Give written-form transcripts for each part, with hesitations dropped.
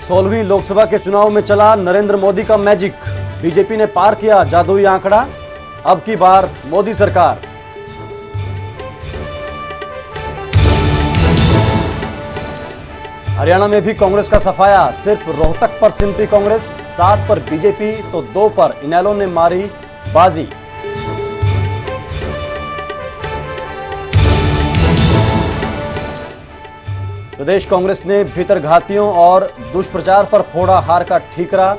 16वीं लोकसभा के चुनाव में चला नरेंद्र मोदी का मैजिक। बीजेपी ने पार किया जादुई आंकड़ा। अब की बार मोदी सरकार। हरियाणा में भी कांग्रेस का सफाया। सिर्फ रोहतक पर सिमटी कांग्रेस, 7 पर बीजेपी तो 2 पर इनेलो ने मारी बाजी। प्रदेश कांग्रेस ने भीतरघातियों और दुष्प्रचार पर फोड़ा हार का ठीकरा।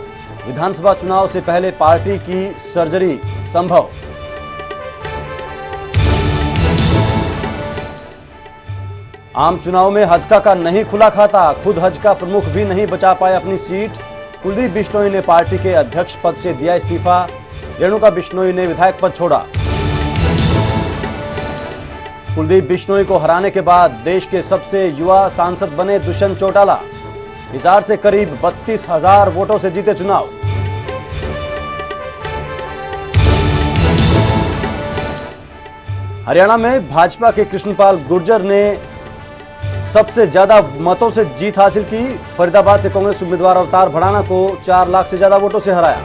विधानसभा चुनाव से पहले पार्टी की सर्जरी संभव। आम चुनाव में हजका का नहीं खुला खाता। खुद हजका प्रमुख भी नहीं बचा पाए अपनी सीट। कुलदीप बिश्नोई ने पार्टी के अध्यक्ष पद से दिया इस्तीफा। रेणुका बिश्नोई ने विधायक पद छोड़ा। कुलदीप बिश्नोई को हराने के बाद देश के सबसे युवा सांसद बने दुष्यंत चौटाला। हिसार से करीब 32,000 वोटों से जीते चुनाव। हरियाणा में भाजपा के कृष्णपाल गुर्जर ने सबसे ज्यादा मतों से जीत हासिल की। फरीदाबाद से कांग्रेस उम्मीदवार अवतार भड़ाना को 4 लाख से ज्यादा वोटों से हराया।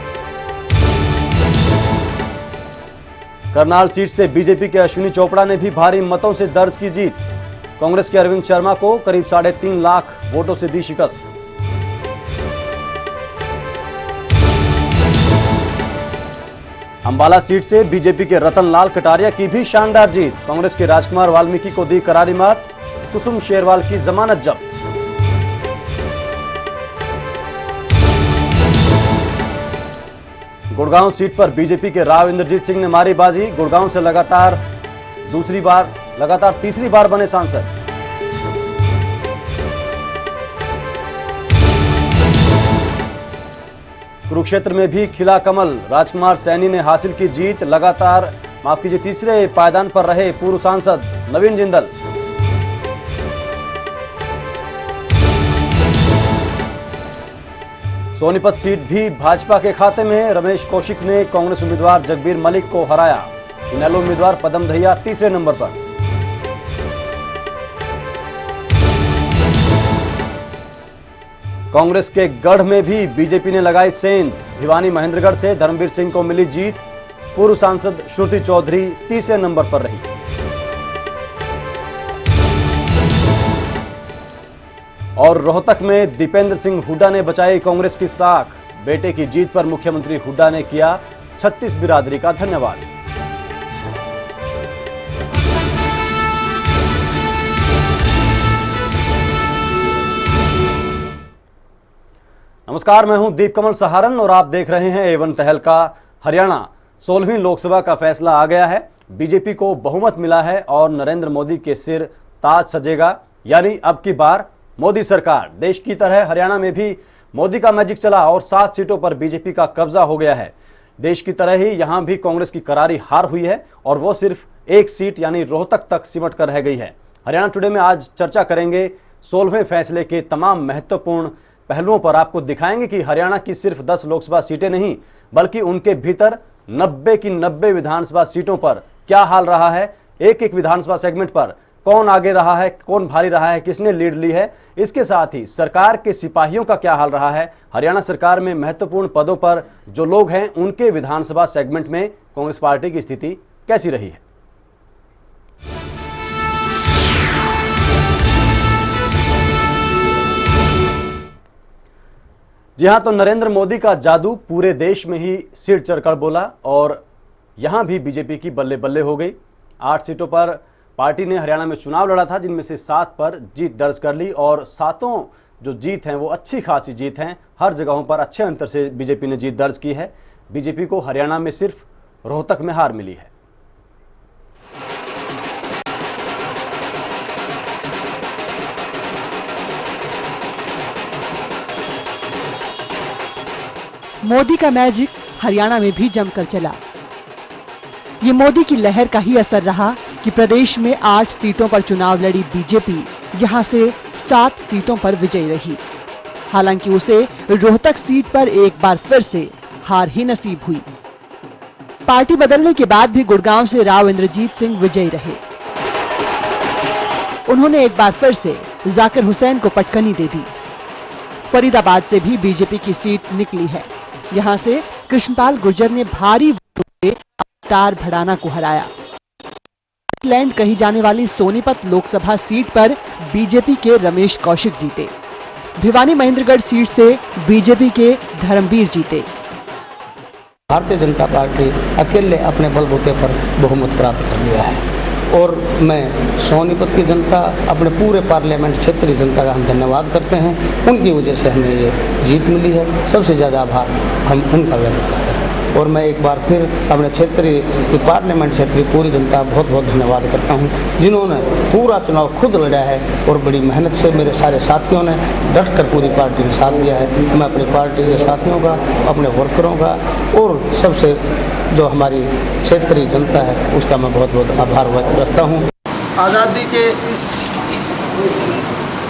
करनाल सीट से बीजेपी के अश्विनी चोपड़ा ने भी भारी मतों से दर्ज की जीत। कांग्रेस के अरविंद शर्मा को करीब 3.5 लाख वोटों से दी शिकस्त। अंबाला सीट से बीजेपी के रतन लाल कटारिया की भी शानदार जीत। कांग्रेस के राजकुमार वाल्मीकि को दी करारी मात। कुसुम शेरवाल की जमानत जब्त। गुड़गांव सीट पर बीजेपी के राव इंद्रजीत सिंह ने मारी बाजी। गुड़गांव से लगातार तीसरी बार बने सांसद। कुरुक्षेत्र में भी खिला कमल। राजकुमार सैनी ने हासिल की जीत। तीसरे पायदान पर रहे पूर्व सांसद नवीन जिंदल। सोनीपत सीट भी भाजपा के खाते में। रमेश कौशिक ने कांग्रेस उम्मीदवार जगबीर मलिक को हराया। इनेलो उम्मीदवार पदम दहिया तीसरे नंबर पर। कांग्रेस के गढ़ में भी बीजेपी ने लगाई सेंध। भिवानी महेंद्रगढ़ से धर्मवीर सिंह को मिली जीत। पूर्व सांसद श्रुति चौधरी तीसरे नंबर पर रही। और रोहतक में दीपेंद्र सिंह हुड्डा ने बचाई कांग्रेस की साख। बेटे की जीत पर मुख्यमंत्री हुड्डा ने किया 36 बिरादरी का धन्यवाद। नमस्कार, मैं हूं दीप कमल सहारन और आप देख रहे हैं A1 तहलका। हरियाणा 16वीं लोकसभा का फैसला आ गया है। बीजेपी को बहुमत मिला है और नरेंद्र मोदी के सिर ताज सजेगा, यानी अब की बार मोदी सरकार। देश की तरह हरियाणा में भी मोदी का मैजिक चला और 7 सीटों पर बीजेपी का कब्जा हो गया है। देश की तरह ही यहां भी कांग्रेस की करारी हार हुई है और वो सिर्फ 1 सीट यानी रोहतक तक सिमट कर रह गई है। हरियाणा टुडे में आज चर्चा करेंगे 16वें फैसले के तमाम महत्वपूर्ण पहलुओं पर। आपको दिखाएंगे कि हरियाणा की सिर्फ 10 लोकसभा सीटें नहीं बल्कि उनके भीतर 90 की 90 विधानसभा सीटों पर क्या हाल रहा है। एक एक विधानसभा सेगमेंट पर कौन आगे रहा है, कौन भारी रहा है, किसने लीड ली है। इसके साथ ही सरकार के सिपाहियों का क्या हाल रहा है। हरियाणा सरकार में महत्वपूर्ण पदों पर जो लोग हैं उनके विधानसभा सेगमेंट में कांग्रेस पार्टी की स्थिति कैसी रही है। जी हां, तो नरेंद्र मोदी का जादू पूरे देश में ही सिर चढ़कर बोला और यहां भी बीजेपी की बल्ले बल्ले हो गई। 8 सीटों पर पार्टी ने हरियाणा में चुनाव लड़ा था, जिनमें से 7 पर जीत दर्ज कर ली और 7 जो जीत हैं वो अच्छी खासी जीत हैं। हर जगहों पर अच्छे अंतर से बीजेपी ने जीत दर्ज की है। बीजेपी को हरियाणा में सिर्फ रोहतक में हार मिली है। मोदी का मैजिक हरियाणा में भी जमकर चला। ये मोदी की लहर का ही असर रहा कि प्रदेश में 8 सीटों पर चुनाव लड़ी बीजेपी यहां से 7 सीटों पर विजयी रही। हालांकि उसे रोहतक सीट पर एक बार फिर से हार ही नसीब हुई। पार्टी बदलने के बाद भी गुड़गांव से राव इंद्रजीत सिंह विजयी रहे। उन्होंने एक बार फिर से जाकिर हुसैन को पटकनी दे दी। फरीदाबाद से भी बीजेपी की सीट निकली है। यहां से कृष्णपाल गुर्जर ने भारी वोटों से अवतार भड़ाना को हराया। लैंड कही जाने वाली सोनीपत लोकसभा सीट पर बीजेपी के रमेश कौशिक जीते। भिवानी महेंद्रगढ़ सीट से बीजेपी के धर्मवीर जीते। भारतीय जनता पार्टी अकेले अपने बलबूते पर बहुमत प्राप्त कर लिया है और मैं सोनीपत की जनता, अपने पूरे पार्लियामेंट क्षेत्रीय जनता का हम धन्यवाद करते हैं। उनकी वजह से हमें ये जीत मिली है। सबसे ज्यादा आभार हम उनका व्यक्त करते हैं और मैं एक बार फिर अपने क्षेत्रीय पार्लियामेंट क्षेत्रीय पूरी जनता बहुत बहुत धन्यवाद करता हूं, जिन्होंने पूरा चुनाव खुद लड़ा है और बड़ी मेहनत से मेरे सारे साथियों ने डटकर पूरी पार्टी ने साथ दिया है। मैं अपनी पार्टी के साथियों का, अपने वर्करों का और सबसे जो हमारी क्षेत्रीय जनता है उसका मैं बहुत बहुत आभार व्यक्त करता हूं। आज़ादी के इस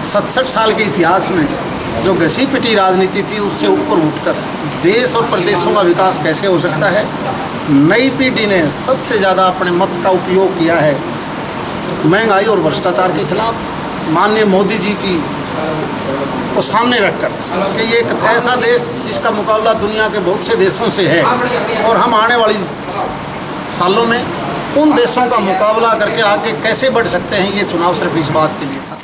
67 साल के इतिहास में जो घसी पिटी राजनीति थी उससे ऊपर उठकर देश और प्रदेशों का विकास कैसे हो सकता है, नई पीढ़ी ने सबसे ज्यादा अपने मत का उपयोग किया है महंगाई और भ्रष्टाचार के खिलाफ। माननीय मोदी जी की को सामने रखकर कि ये एक ऐसा देश जिसका मुकाबला दुनिया के बहुत से देशों से है और हम आने वाली सालों में उन देशों का मुकाबला करके आगे कैसे बढ़ सकते हैं, ये चुनाव सिर्फ इस बात के लिए था।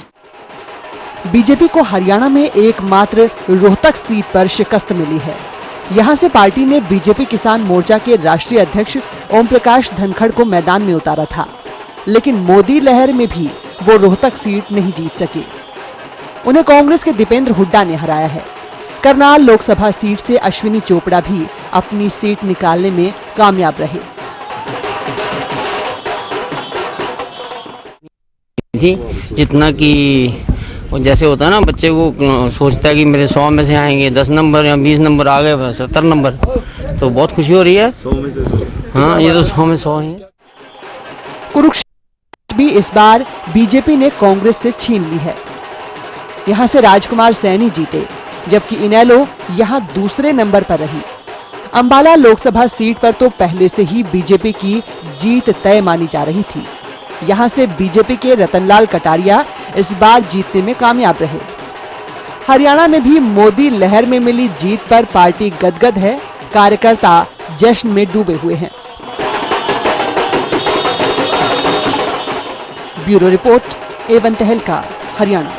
बीजेपी को हरियाणा में एकमात्र रोहतक सीट पर शिकस्त मिली है। यहां से पार्टी ने बीजेपी किसान मोर्चा के राष्ट्रीय अध्यक्ष ओम प्रकाश धनखड़ को मैदान में उतारा था, लेकिन मोदी लहर में भी वो रोहतक सीट नहीं जीत सके। उन्हें कांग्रेस के दीपेंद्र हुड्डा ने हराया है। करनाल लोकसभा सीट से अश्विनी चोपड़ा भी अपनी सीट निकालने में कामयाब रहे। जितना कि जैसे होता है ना, बच्चे वो सोचता है कि मेरे 100 में से आएंगे 10 नंबर या 20 नंबर आ गए 70 नंबर, तो बहुत खुशी हो रही है। 100 में से 100। हाँ, ये तो 100 में 100 है। कुरुक्षेत्र भी इस बार बीजेपी ने कांग्रेस से छीन ली है। यहां से राजकुमार सैनी जीते, जबकि इनेलो यहां दूसरे नंबर पर रही। अंबाला लोकसभा सीट पर तो पहले से ही बीजेपी की जीत तय मानी जा रही थी। यहां से बीजेपी के रतनलाल कटारिया इस बार जीतने में कामयाब रहे। हरियाणा में भी मोदी लहर में मिली जीत पर पार्टी गदगद है। कार्यकर्ता जश्न में डूबे हुए हैं। ब्यूरो रिपोर्ट, A1 तहलका, हरियाणा।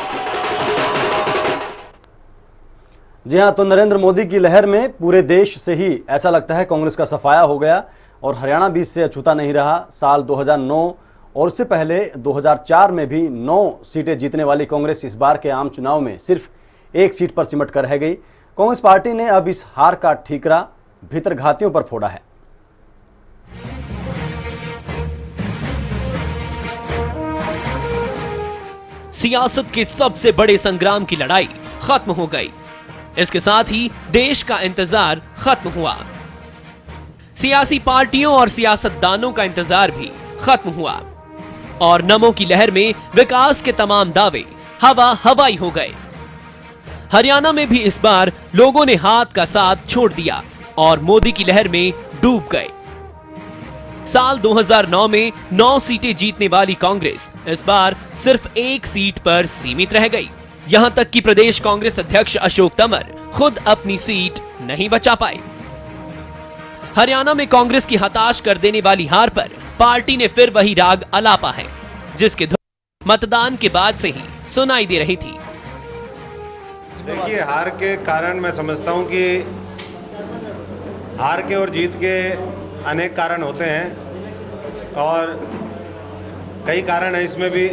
जी हां, तो नरेंद्र मोदी की लहर में पूरे देश से ही ऐसा लगता है कांग्रेस का सफाया हो गया और हरियाणा भी इससे अछूता नहीं रहा। साल 2009 और उससे पहले 2004 में भी 9 सीटें जीतने वाली कांग्रेस इस बार के आम चुनाव में सिर्फ एक सीट पर सिमट कर रह गई। कांग्रेस पार्टी ने अब इस हार का ठीकरा भीतरघातियों पर फोड़ा है। सियासत के सबसे बड़े संग्राम की लड़ाई खत्म हो गई। इसके साथ ही देश का इंतजार खत्म हुआ। सियासी पार्टियों और सियासतदानों का इंतजार भी खत्म हुआ और नमो की लहर में विकास के तमाम दावे हवा हवाई हो गए। हरियाणा में भी इस बार लोगों ने हाथ का साथ छोड़ दिया और मोदी की लहर में डूब गए। साल 2009 में 9 सीटें जीतने वाली कांग्रेस इस बार सिर्फ एक सीट पर सीमित रह गई। यहां तक कि प्रदेश कांग्रेस अध्यक्ष अशोक तंवर खुद अपनी सीट नहीं बचा पाए। हरियाणा में कांग्रेस की हताश कर देने वाली हार पर पार्टी ने फिर वही राग अलापा है, जिसकी धुन मतदान के बाद से ही सुनाई दे रही थी। देखिए, हार के कारण मैं समझता हूं कि हार के और जीत के अनेक कारण होते हैं और कई कारण है इसमें भी।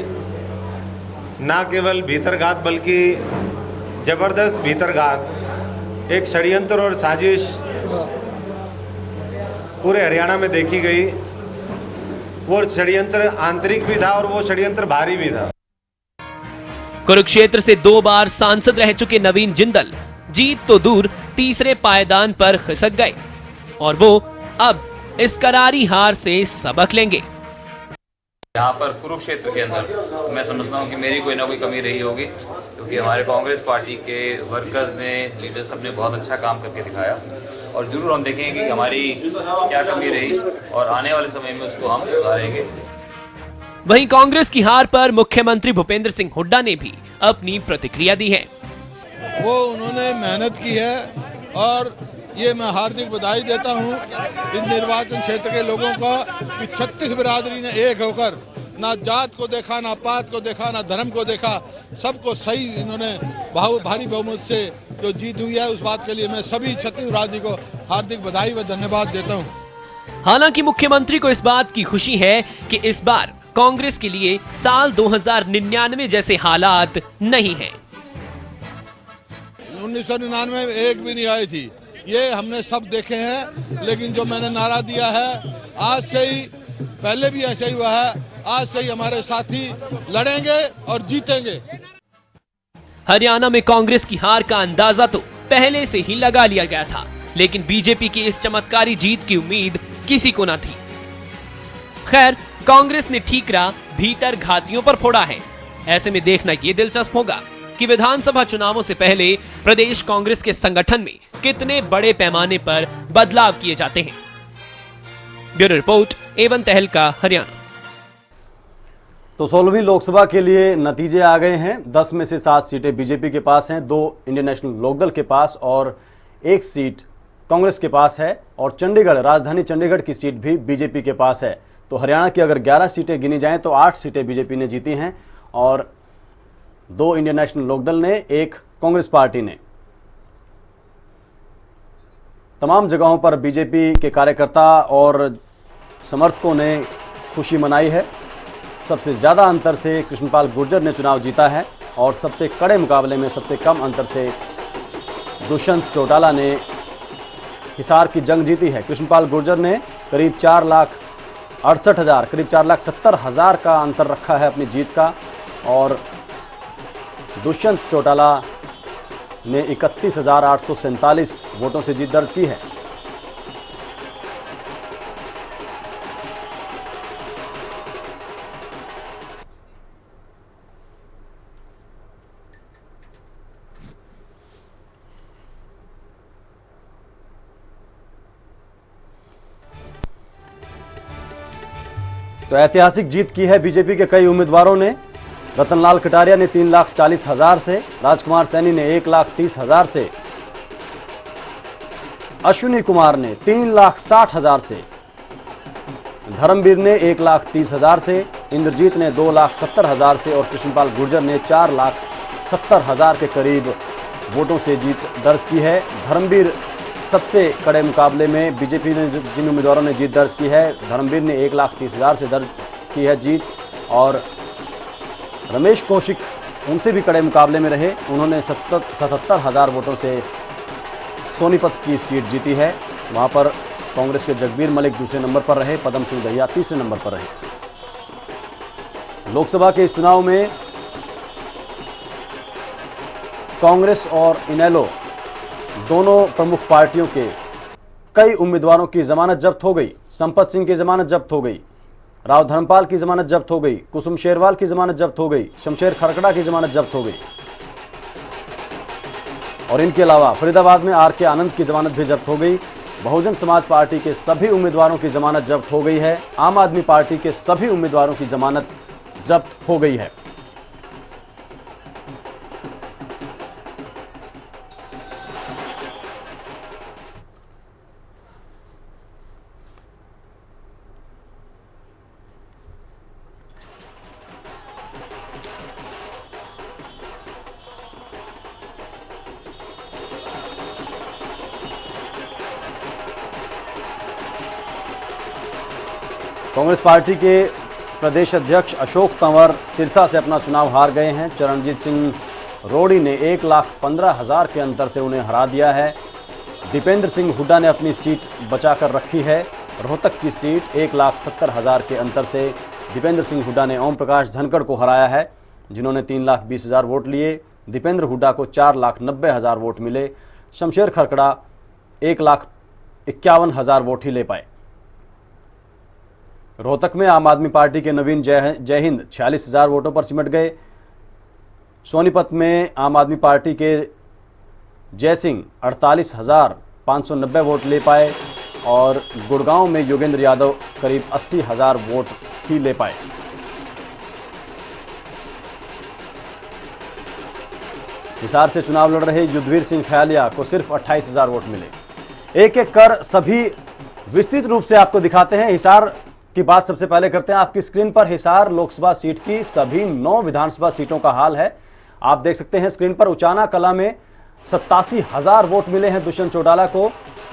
ना केवल भीतरघात बल्कि जबरदस्त भीतरघात, एक षड्यंत्र और साजिश पूरे हरियाणा में देखी गई। वो षड्यंत्र आंतरिक भी था और वो षड्यंत्र बाहरी भी था। कुरुक्षेत्र से 2 बार सांसद रह चुके नवीन जिंदल जीत तो दूर तीसरे पायदान पर खिसक गए और वो अब इस करारी हार से सबक लेंगे। यहाँ पर कुरुक्षेत्र के अंदर मैं समझता हूँ कि मेरी कोई ना कोई कमी रही होगी, क्योंकि हमारे कांग्रेस पार्टी के वर्कर्स ने, लीडर्स ने बहुत अच्छा काम करके दिखाया और जरूर हम देखेंगे कि हमारी क्या कमी रही और आने वाले समय में उसको हम सुधारेंगे। वहीं कांग्रेस की हार पर मुख्यमंत्री भूपेंद्र सिंह हुड्डा ने भी अपनी प्रतिक्रिया दी है। वो उन्होंने मेहनत की है और ये मैं हार्दिक बधाई देता हूं इस निर्वाचन क्षेत्र के लोगों को कि 36 बिरादरी ने एक होकर ना जात को देखा, ना पात को देखा, ना धर्म को देखा, सबको सही इन्होंने भारी बहुमत से जो जीत हुई है, उस बात के लिए मैं सभी 36 बिरादरी को हार्दिक बधाई व धन्यवाद देता हूं। हालांकि मुख्यमंत्री को इस बात की खुशी है कि इस बार कांग्रेस के लिए साल 2099 जैसे हालात नहीं हैं। 1999 में एक भी नहीं आई थी, ये हमने सब देखे हैं, लेकिन जो मैंने नारा दिया है आज से ही, पहले भी ऐसा ही हुआ है, आज से ही हमारे साथी लड़ेंगे और जीतेंगे। हरियाणा में कांग्रेस की हार का अंदाजा तो पहले से ही लगा लिया गया था, लेकिन बीजेपी की इस चमत्कारी जीत की उम्मीद किसी को न थी। खैर, कांग्रेस ने ठीकरा भीतर घातियों पर फोड़ा है। ऐसे में देखना यह दिलचस्प होगा कि विधानसभा चुनावों से पहले प्रदेश कांग्रेस के संगठन में कितने बड़े पैमाने पर बदलाव किए जाते हैं। ब्यूरो रिपोर्ट, एवन तहलका, हरियाणा। तो 16वीं लोकसभा के लिए नतीजे आ गए हैं। 10 में से 7 सीटें बीजेपी के पास हैं, 2 इंडियन नेशनल लोकदल के पास और 1 सीट कांग्रेस के पास है, और चंडीगढ़, राजधानी चंडीगढ़ की सीट भी बीजेपी के पास है। तो हरियाणा की अगर 11 सीटें गिनी जाएं तो 8 सीटें बीजेपी ने जीती हैं और 2 इंडियन नेशनल लोकदल ने, 1 कांग्रेस पार्टी ने। तमाम जगहों पर बीजेपी के कार्यकर्ता और समर्थकों ने खुशी मनाई है। सबसे ज्यादा अंतर से कृष्णपाल गुर्जर ने चुनाव जीता है और सबसे कड़े मुकाबले में सबसे कम अंतर से दुष्यंत चौटाला ने हिसार की जंग जीती है। कृष्णपाल गुर्जर ने करीब 4,68,000, करीब 4,70,000 का अंतर रखा है अपनी जीत का, और दुष्यंत चौटाला ने 31,847 वोटों से जीत दर्ज की है। तो ऐतिहासिक जीत की है बीजेपी के कई उम्मीदवारों ने। रतनलाल कटारिया ने 3,40,000 से, राजकुमार सैनी ने 1,30,000 से, अश्विनी कुमार ने 3,60,000 से, धर्मवीर ने 1,30,000 से, इंद्रजीत ने 2,70,000 से और कृष्णपाल गुर्जर ने 4,70,000 के करीब वोटों से जीत दर्ज की है। धर्मवीर सबसे कड़े मुकाबले में बीजेपी ने जिन उम्मीदवारों ने जीत दर्ज की है, धर्मवीर ने 1,30,000 से दर्ज की है जीत, और रमेश कौशिक उनसे भी कड़े मुकाबले में रहे। उन्होंने 77,000 वोटों से सोनीपत की सीट जीती है। वहां पर कांग्रेस के जगबीर मलिक दूसरे नंबर पर रहे, पदम सिंह दहिया तीसरे नंबर पर रहे। लोकसभा के इस चुनाव में कांग्रेस और इनेलो दोनों प्रमुख पार्टियों के कई उम्मीदवारों की जमानत जब्त हो गई। संपत सिंह की जमानत जब्त हो गई, राव धर्मपाल की जमानत जब्त हो गई, कुसुम शेरवाल की जमानत जब्त हो गई, शमशेर खरकड़ा की जमानत जब्त हो गई, और इनके अलावा फरीदाबाद में आर के आनंद की जमानत भी जब्त हो गई। बहुजन समाज पार्टी के सभी उम्मीदवारों की जमानत जब्त हो गई है। आम आदमी पार्टी के सभी उम्मीदवारों की जमानत जब्त हो गई है। कांग्रेस पार्टी के प्रदेश अध्यक्ष अशोक तंवर सिरसा से अपना चुनाव हार गए हैं। चरणजीत सिंह रोड़ी ने 1,15,000 के अंतर से उन्हें हरा दिया है। दीपेंद्र सिंह हुड्डा ने अपनी सीट बचाकर रखी है। रोहतक की सीट 1,70,000 के अंतर से दीपेंद्र सिंह हुड्डा ने ओम प्रकाश धनखड़ को हराया है, जिन्होंने 3,20,000 वोट लिए। दीपेंद्र हुड्डा को 4,90,000 वोट मिले। शमशेर खरकड़ा 1,51,000 वोट ही ले पाए। रोहतक में आम आदमी पार्टी के नवीन जयहिंद 46,000 वोटों पर सिमट गए। सोनीपत में आम आदमी पार्टी के जयसिंह 48,590 वोट ले पाए और गुड़गांव में योगेंद्र यादव करीब 80,000 वोट ही ले पाए। हिसार से चुनाव लड़ रहे युद्धवीर सिंह खयालिया को सिर्फ 28,000 वोट मिले। एक एक कर सभी विस्तृत रूप से आपको दिखाते हैं। हिसार की बात सबसे पहले करते हैं। आपकी स्क्रीन पर हिसार लोकसभा सीट की सभी 9 विधानसभा सीटों का हाल है। आप देख सकते हैं स्क्रीन पर। उचाना कला में 87,000 वोट मिले हैं दुष्यंत चौटाला को।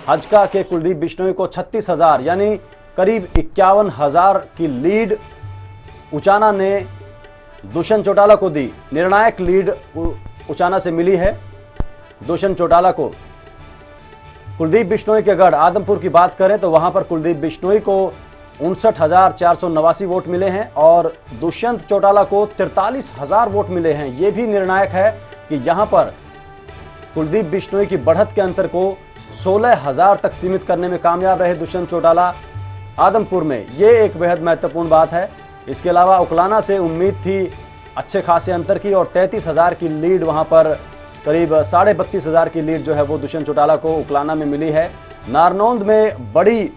हजका के कुलदीप बिश्नोई को 36,000 यानी करीब 51,000 की लीड उचाना ने दुष्यंत चौटाला को दी। निर्णायक लीड उचाना से मिली है दुष्यंत चौटाला को। कुलदीप बिश्नोई के गढ़ आदमपुर की बात करें तो वहां पर कुलदीप बिश्नोई को 59,489 वोट मिले हैं और दुष्यंत चौटाला को 43,000 वोट मिले हैं। यह भी निर्णायक है कि यहां पर कुलदीप बिश्नोई की बढ़त के अंतर को 16,000 तक सीमित करने में कामयाब रहे दुष्यंत चौटाला आदमपुर में। यह एक बेहद महत्वपूर्ण बात है। इसके अलावा उकलाना से उम्मीद थी अच्छे खासे अंतर की और 33,000 की लीड वहां पर करीब 32,500 की लीड जो है वो दुष्यंत चौटाला को उकलाना में मिली है। नारनौंद में बड़ी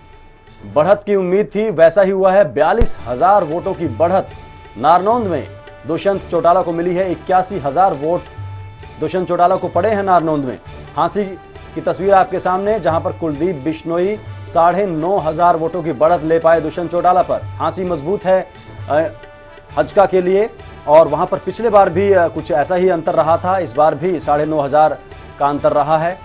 बढ़त की उम्मीद थी, वैसा ही हुआ है। 42,000 वोटों की बढ़त नारनौंद में दुष्यंत चौटाला को मिली है। 81,000 वोट दुष्यंत चौटाला को पड़े हैं नारनौंद में। हांसी की तस्वीर आपके सामने, जहां पर कुलदीप बिश्नोई 9,500 वोटों की बढ़त ले पाए दुष्यंत चौटाला पर। हांसी मजबूत है हजका के लिए और वहां पर पिछले बार भी कुछ ऐसा ही अंतर रहा था। इस बार भी 9,500 का अंतर रहा है।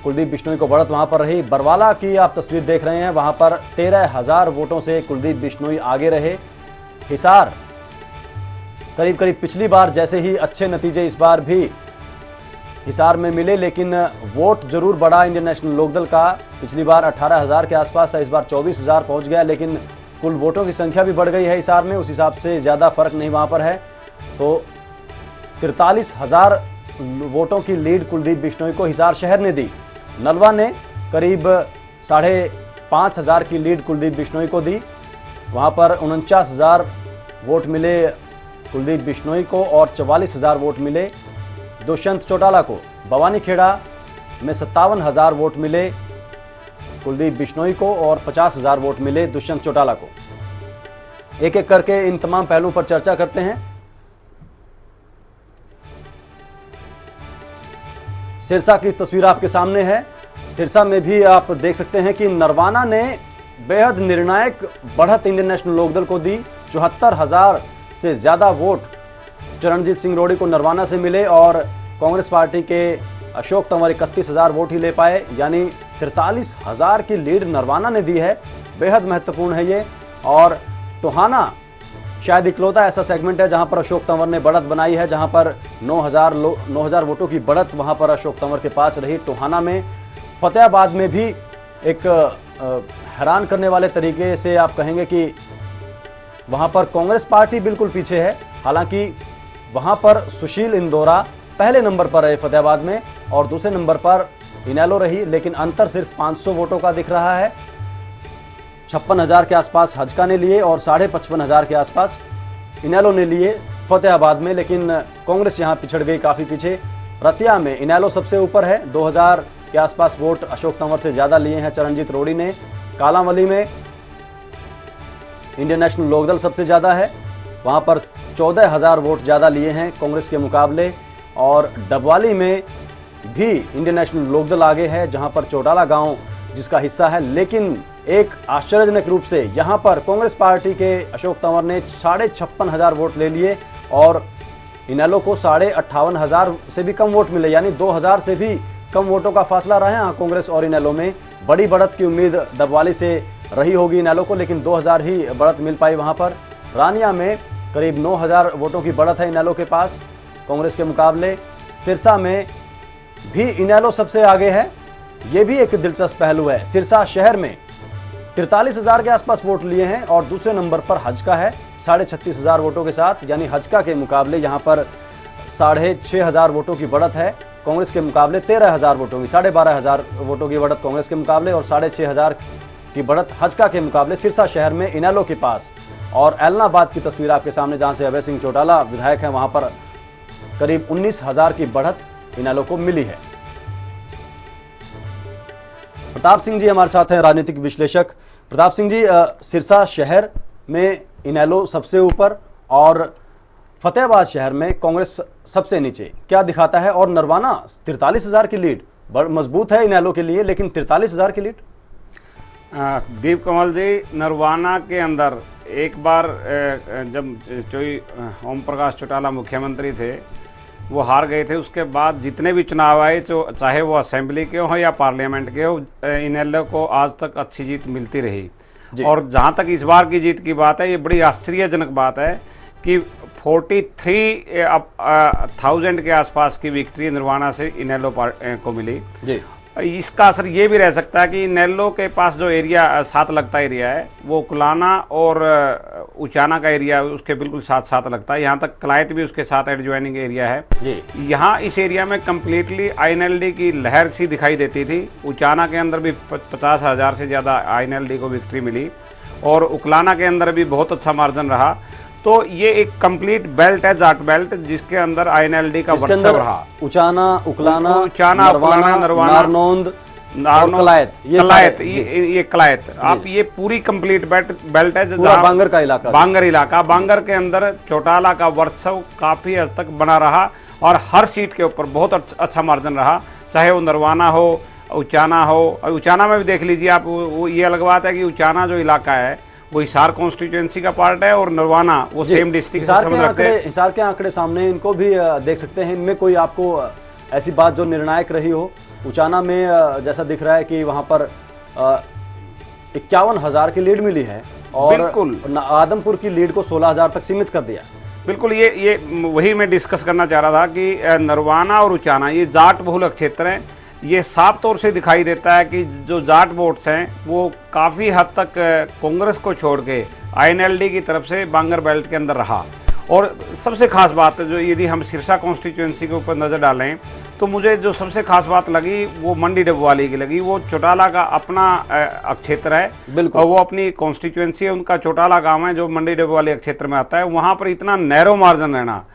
कुलदीप बिश्नोई को बढ़त वहां पर रही। बरवाला की आप तस्वीर देख रहे हैं, वहां पर 13,000 वोटों से कुलदीप बिश्नोई आगे रहे। हिसार करीब करीब पिछली बार जैसे ही अच्छे नतीजे इस बार भी हिसार में मिले, लेकिन वोट जरूर बढ़ा इंडियन नेशनल लोकदल का। पिछली बार 18,000 के आसपास था, इस बार 24,000 पहुंच गया, लेकिन कुल वोटों की संख्या भी बढ़ गई है हिसार में। उस हिसाब से ज्यादा फर्क नहीं वहां पर है। तो 43,000 वोटों की लीड कुलदीप बिश्नोई को हिसार शहर ने दी। नलवा ने करीब 5,500 की लीड कुलदीप बिश्नोई को दी। वहां पर 49,000 वोट मिले कुलदीप बिश्नोई को और 44,000 वोट मिले दुष्यंत चौटाला को। भवानीखेड़ा में 57,000 वोट मिले कुलदीप बिश्नोई को और 50,000 वोट मिले दुष्यंत चौटाला को। एक एक करके इन तमाम पहलुओं पर चर्चा करते हैं। सिरसा की तस्वीर आपके सामने है। सिरसा में भी आप देख सकते हैं कि नरवाना ने बेहद निर्णायक बढ़त इंडियन नेशनल लोकदल को दी। 74,000 से ज्यादा वोट चरणजीत सिंह रोड़ी को नरवाना से मिले और कांग्रेस पार्टी के अशोक तंवर 31,000 वोट ही ले पाए, यानी 43,000 की लीड नरवाना ने दी है। बेहद महत्वपूर्ण है ये। और टोहाना शायद इकलौता ऐसा सेगमेंट है जहां पर अशोक तंवर ने बढ़त बनाई है, जहां पर 9,000 वोटों की बढ़त वहां पर अशोक तंवर के पास रही। टोहाना में, फतेहाबाद में भी एक हैरान करने वाले तरीके से आप कहेंगे कि वहां पर कांग्रेस पार्टी बिल्कुल पीछे है। हालांकि वहां पर सुशील इंदौरा पहले नंबर पर रहे फतेहाबाद में और दूसरे नंबर पर इनेलो रही, लेकिन अंतर सिर्फ 500 वोटों का दिख रहा है। 56,000 के आसपास हजका ने लिए और 55,500 के आसपास इनेलो ने लिए फतेहाबाद में, लेकिन कांग्रेस यहां पिछड़ गई काफी पीछे। रतिया में इनेलो सबसे ऊपर है, 2,000 के आसपास वोट अशोक तंवर से ज्यादा लिए हैं चरणजीत रोड़ी ने। कालांवाली में इंडियन नेशनल लोकदल सबसे ज्यादा है, वहां पर 14,000 वोट ज्यादा लिए हैं कांग्रेस के मुकाबले। और डबवाली में भी इंडियन नेशनल लोकदल आगे है, जहां पर चौटाला गांव जिसका हिस्सा है, लेकिन एक आश्चर्यजनक रूप से यहां पर कांग्रेस पार्टी के अशोक तंवर ने 56,500 वोट ले लिए और इनेलो को 58,500 से भी कम वोट मिले, यानी 2,000 से भी कम वोटों का फासला रहा है कांग्रेस और इनेलो में। बड़ी बढ़त की उम्मीद डबवाली से रही होगी इनेलो को, लेकिन 2,000 ही बढ़त मिल पाई वहां पर। रानिया में करीब 9,000 वोटों की बढ़त है इनेलो के पास कांग्रेस के मुकाबले। सिरसा में भी इनेलो सबसे आगे है। यह भी एक दिलचस्प पहलू है। सिरसा शहर में 43,000 के आसपास वोट लिए हैं और दूसरे नंबर पर हजका है 36,500 वोटों के साथ, यानी हजका के मुकाबले यहां पर 6,500 वोटों की बढ़त है कांग्रेस के मुकाबले 13,000 वोटों की, 12,500 वोटों की बढ़त कांग्रेस के मुकाबले और 6,500 की बढ़त हजका के मुकाबले सिरसा शहर में इनेलो के पास। और एलनाबाद की तस्वीर आपके सामने, जहां से अभय सिंह चौटाला विधायक हैं, वहां पर करीब 19,000 की बढ़त इनेलो को मिली है। प्रताप सिंह जी हमारे साथ हैं, राजनीतिक विश्लेषक। प्रताप सिंह जी, सिरसा शहर में इनेलो सबसे ऊपर और फतेहाबाद शहर में कांग्रेस सबसे नीचे, क्या दिखाता है? और नरवाना 43,000 की लीड मजबूत है इनेलो के लिए, लेकिन 43,000 की लीड। दीप कमल जी, नरवाना के अंदर एक बार जब ओम प्रकाश चौटाला मुख्यमंत्री थे, वो हार गए थे। उसके बाद जितने भी चुनाव आए, चाहे वो असेंबली के हो या पार्लियामेंट के हो, इनेलो को आज तक अच्छी जीत मिलती रही। और जहां तक इस बार की जीत की बात है, ये बड़ी आश्चर्यजनक बात है कि 43,000 के आसपास की विक्ट्री निर्वाणा से इनेलो को मिली जी। इसका असर ये भी रह सकता है कि इनेलो के पास जो एरिया साथ लगता एरिया है, वो कुलाना और उचाना का एरिया उसके बिल्कुल साथ साथ लगता है। यहाँ तक कलायत भी उसके साथ एडजॉइनिंग एरिया है जी। यहाँ इस एरिया में कंप्लीटली आईएनएलडी की लहर सी दिखाई देती थी। उचाना के अंदर भी 50,000 से ज्यादा आईएनएलडी को विक्ट्री मिली और उकलाना के अंदर भी बहुत अच्छा मार्जिन रहा। तो ये एक कंप्लीट बेल्ट है, जाट बेल्ट, जिसके अंदर आईएनएलडी का वर्चस्व रहा। उचाना, उकलाना, नरवाना, नारनौंद, कलायत, ये कलायत। आप ये पूरी कंप्लीट बेल्ट है, बांगर का इलाका, बांगर के अंदर चौटाला का वर्चस्व काफी हद तक बना रहा और हर सीट के ऊपर बहुत अच्छा मार्जिन रहा, चाहे वो नरवाना हो, उचाना हो। उचाना में भी देख लीजिए आप, ये अलग बात है कि उचाना जो इलाका है वो हिसार कॉन्स्टिट्यूएंसी का पार्ट है और नरवाना वो सेम डिस्ट्रिक्ट से संबंध रखते हैं। हिसार के आंकड़े सामने, इनको भी देख सकते हैं। इनमें कोई आपको ऐसी बात जो निर्णायक रही हो? उचाना में जैसा दिख रहा है कि वहां पर 51,000 की लीड मिली है और बिल्कुल आदमपुर की लीड को 16,000 तक सीमित कर दिया। बिल्कुल, ये वही मैं डिस्कस करना चाह रहा था कि नरवाना और उचाना ये जाट बहुल क्षेत्र है। ये साफ तौर से दिखाई देता है कि जो जाट वोट्स हैं वो काफी हद तक कांग्रेस को छोड़ के आईएनएलडी की तरफ से बांगर बेल्ट के अंदर रहा। और सबसे खास बात जो यदि हम सिरसा कॉन्स्टिट्यूएंसी के ऊपर नजर डालें तो मुझे जो सबसे खास बात लगी वो मंडी डबवाली की लगी। वो चौटाला का अपना क्षेत्र है और वो अपनी कॉन्स्टिट्यूएंसी है, उनका चौटाला गांव है जो मंडी डबवाली क्षेत्र में आता है। वहां पर इतना नैरो मार्जिन रहना,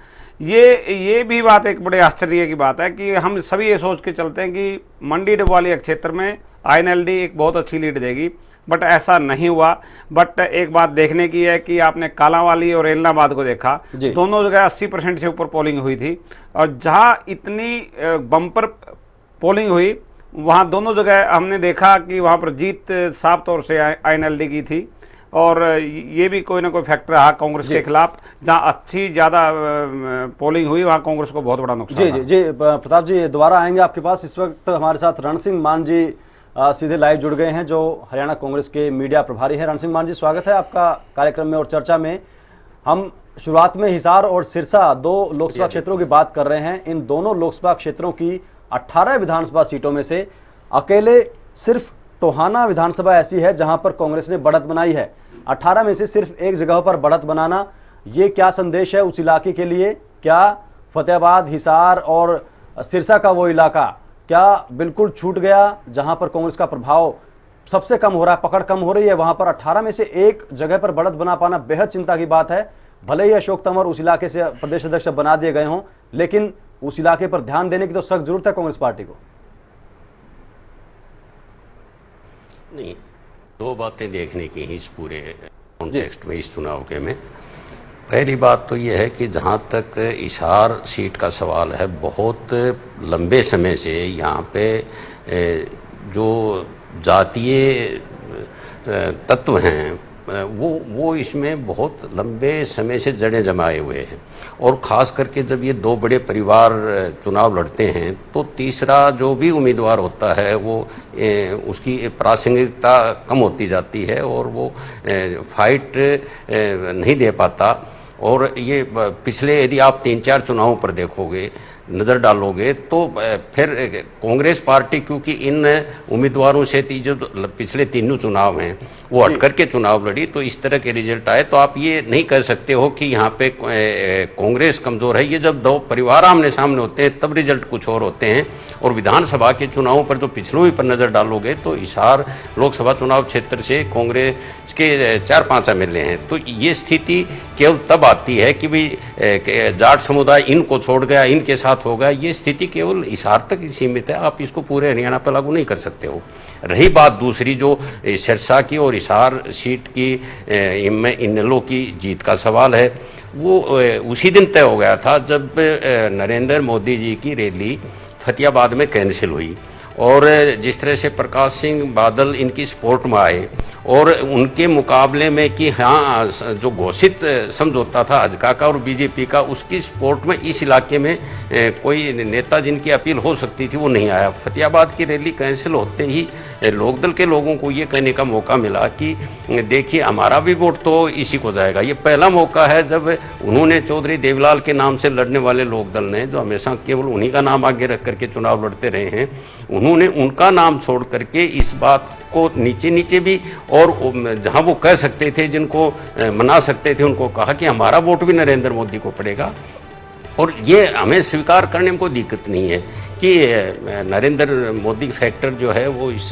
ये भी बात एक बड़े आश्चर्य की बात है कि हम सभी ये सोच के चलते हैं कि मंडी डबवाली क्षेत्र में आईएनएलडी एक बहुत अच्छी लीड देगी, बट ऐसा नहीं हुआ। बट एक बात देखने की है कि आपने कालांवाली और एलनाबाद को देखा, दोनों जगह 80% से ऊपर पोलिंग हुई थी और जहां इतनी बम्पर पोलिंग हुई वहां दोनों जगह हमने देखा कि वहां पर जीत साफ तौर से आईएनएलडी की थी। और ये भी कोई ना कोई फैक्टर रहा कांग्रेस के खिलाफ। जहां अच्छी ज्यादा पोलिंग हुई वहां कांग्रेस को बहुत बड़ा नुकसान। जी प्रताप जी, दोबारा आएंगे आपके पास। इस वक्त हमारे साथ रण सिंह मान जी सीधे लाइव जुड़ गए हैं, जो हरियाणा कांग्रेस के मीडिया प्रभारी हैं। रण सिंह मान जी, स्वागत है आपका कार्यक्रम में और चर्चा में। हम शुरुआत में हिसार और सिरसा 2 लोकसभा क्षेत्रों की बात कर रहे हैं। इन दोनों लोकसभा क्षेत्रों की 18 विधानसभा सीटों में से अकेले सिर्फ टोहाना विधानसभा ऐसी है जहां पर कांग्रेस ने बढ़त बनाई है। 18 में से सिर्फ एक जगह पर बढ़त बनाना, ये क्या संदेश है उस इलाके के लिए? क्या फतेहाबाद, हिसार और सिरसा का वो इलाका क्या बिल्कुल छूट गया जहां पर कांग्रेस का प्रभाव सबसे कम हो रहा है, पकड़ कम हो रही है? वहां पर 18 में से एक जगह पर बढ़त बना पाना बेहद चिंता की बात है। भले ही अशोक तंवर उस इलाके से प्रदेश अध्यक्ष बना दिए गए हों, लेकिन उस इलाके पर ध्यान देने की तो सख्त जरूरत है कांग्रेस पार्टी को। नहीं, 2 बातें देखने की ही इस पूरे कॉन्टेक्स्ट में, इस चुनाव के में। पहली बात तो यह है कि जहां तक हिसार सीट का सवाल है, बहुत लंबे समय से यहाँ पे जो जातीय तत्व हैं वो इसमें बहुत लंबे समय से जड़ें जमाए हुए हैं। और खास करके जब ये 2 बड़े परिवार चुनाव लड़ते हैं तो तीसरा जो भी उम्मीदवार होता है वो उसकी प्रासंगिकता कम होती जाती है और वो फाइट नहीं दे पाता। और ये पिछले यदि आप 3-4 चुनावों पर देखोगे, नजर डालोगे तो फिर कांग्रेस पार्टी क्योंकि इन उम्मीदवारों से जो पिछले 3 चुनाव हैं वो हट करके चुनाव लड़ी, तो इस तरह के रिजल्ट आए। तो आप ये नहीं कह सकते हो कि यहाँ पे कांग्रेस कमजोर है। ये जब 2 परिवार आमने सामने होते हैं तब रिजल्ट कुछ और होते हैं। और विधानसभा के चुनावों पर जो पिछलों पर नजर डालोगे तो हिसार लोकसभा चुनाव क्षेत्र से कांग्रेस के 4-5 एमएलए हैं। तो ये स्थिति केवल तब आती है कि भाई जाट समुदाय इनको छोड़ गया, इनके साथ बात होगा, ये स्थिति केवल हिसार तक ही सीमित है, आप इसको पूरे हरियाणा पर लागू नहीं कर सकते हो। रही बात दूसरी जो सिरसा की और हिसार सीट की इनेलो की जीत का सवाल है, वो उसी दिन तय हो गया था जब नरेंद्र मोदी जी की रैली फतेहाबाद में कैंसिल हुई और जिस तरह से प्रकाश सिंह बादल इनकी सपोर्ट में आए और उनके मुकाबले में कि हाँ जो घोषित समझौता था हजका का और बीजेपी का, उसकी सपोर्ट में इस इलाके में कोई नेता जिनकी अपील हो सकती थी वो नहीं आया। फतेहाबाद की रैली कैंसिल होते ही लोकदल के लोगों को ये कहने का मौका मिला कि देखिए हमारा भी वोट तो इसी को जाएगा। ये पहला मौका है जब उन्होंने चौधरी देवीलाल के नाम से लड़ने वाले लोकदल ने, जो हमेशा केवल उन्हीं का नाम आगे रख करके चुनाव लड़ते रहे हैं, उन्होंने उनका नाम छोड़ करके इस बात को नीचे नीचे भी और जहां वो कह सकते थे, जिनको मना सकते थे, उनको कहा कि हमारा वोट भी नरेंद्र मोदी को पड़ेगा। और ये हमें स्वीकार करने में कोई दिक्कत नहीं है कि नरेंद्र मोदी फैक्टर जो है वो इस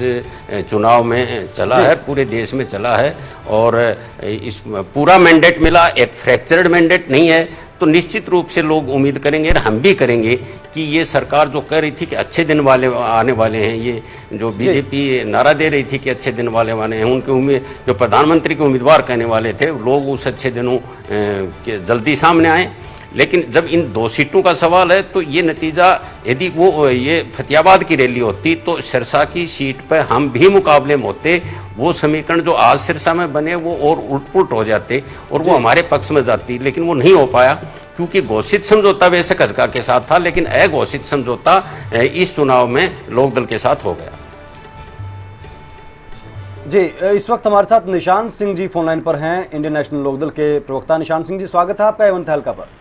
चुनाव में चला है, पूरे देश में चला है और इस पूरा मैंडेट मिला, एक फ्रैक्चर्ड मैंडेट नहीं है। तो निश्चित रूप से लोग उम्मीद करेंगे और हम भी करेंगे कि ये सरकार जो कह रही थी कि अच्छे दिन वाले आने वाले हैं, ये जो बीजेपी नारा दे रही थी कि अच्छे दिन वाले हैं, उनके उम्मीद जो प्रधानमंत्री के उम्मीदवार कहने वाले थे, लोग उस अच्छे दिनों के जल्दी सामने आए। लेकिन जब इन 2 सीटों का सवाल है तो ये नतीजा, यदि वो ये फतेहाबाद की रैली होती तो सिरसा की सीट पर हम भी मुकाबले में होते, वो समीकरण जो आज सिरसा में बने वो और उलट-पुलट हो जाते और वो हमारे पक्ष में जाती, लेकिन वो नहीं हो पाया क्योंकि घोषित समझौता वैसे हजका के साथ था, लेकिन अघोषित समझौता इस चुनाव में लोकदल के साथ हो गया। जी, इस वक्त हमारे साथ निशांत सिंह जी फोन लाइन पर हैं, इंडियन नेशनल लोकदल के प्रवक्ता। निशांत सिंह जी, स्वागत है आपका एवन तहलका पर।